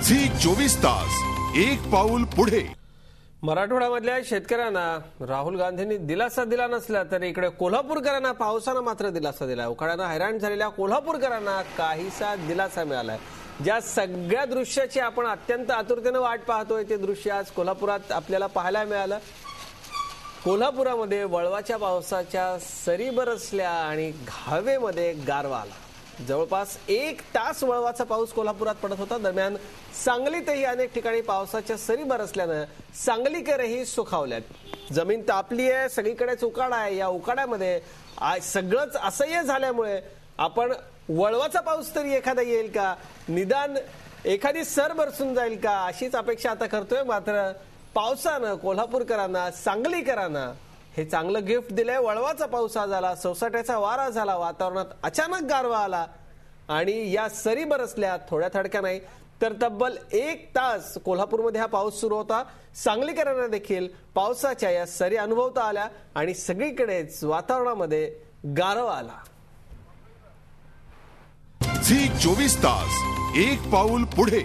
Zee 24 तास एक पाऊल पुढे। मराठवाड्यामधल्या शेतकऱ्यांना राहुल गांधींनी दिलासा दिला नसला तरी इकडे कोल्हापूरकरांना पावसानं मात्र दिलासा दिलाय। उकाड्यानं हैराण झालेल्या कोल्हापूरकरांना काहीसा दिलासा मिळालाय। ज्या सगळ्या दृश्याची आपण अत्यंत आतुरतेने वाट पाहतोय ते दृश्य आज कोल्हापुरात आपल्याला पाहायला मिळालं। कोल्हापुरामध्ये वळवाच्या पावसाच्या सरी बरसल्या आणि घावेमध्ये गारवा आला। जवळपास 1 तास वळवाचा पाऊस कोल्हापुरात पडत होता। दरम्यान सांगलीतही अनेक ठिकाणी पावसाच्या सरी बरसल्यानं सांगलीकरही सुखावल्यात। जमीन तापली आहे, सगळीकडेच उकाडा आहे। या उकाड्यामध्ये सगळंच असह्य झाल्यामुळे आपण वळवाचा पाऊस तरी एखादा येईल का, निदान एखादी सर बरसून जाईल का अशीच अपेक्षा आता करतोय। मात्र पावसानं कोल्हापूरकरांना, सांगलीकरांना हे चांगलं गिफ्ट दिलंय। वळवाचा पाऊस झाला, सोसाट्याचा वारा झाला, वातावरणात अचानक गारवा आला आणि या सरी बरसल्या। थोड्या थडक्या नाही तर तब्बल 1 तास कोल्हापूरमध्ये हा पाऊस सुरू होता। सांगलीकरांना देखील पावसाच्या या सरी अनुभवता आल्या आणि सगळीकडेच वातावरणामध्ये गारवा आला। झी 24 तास एक पाऊल पुढे।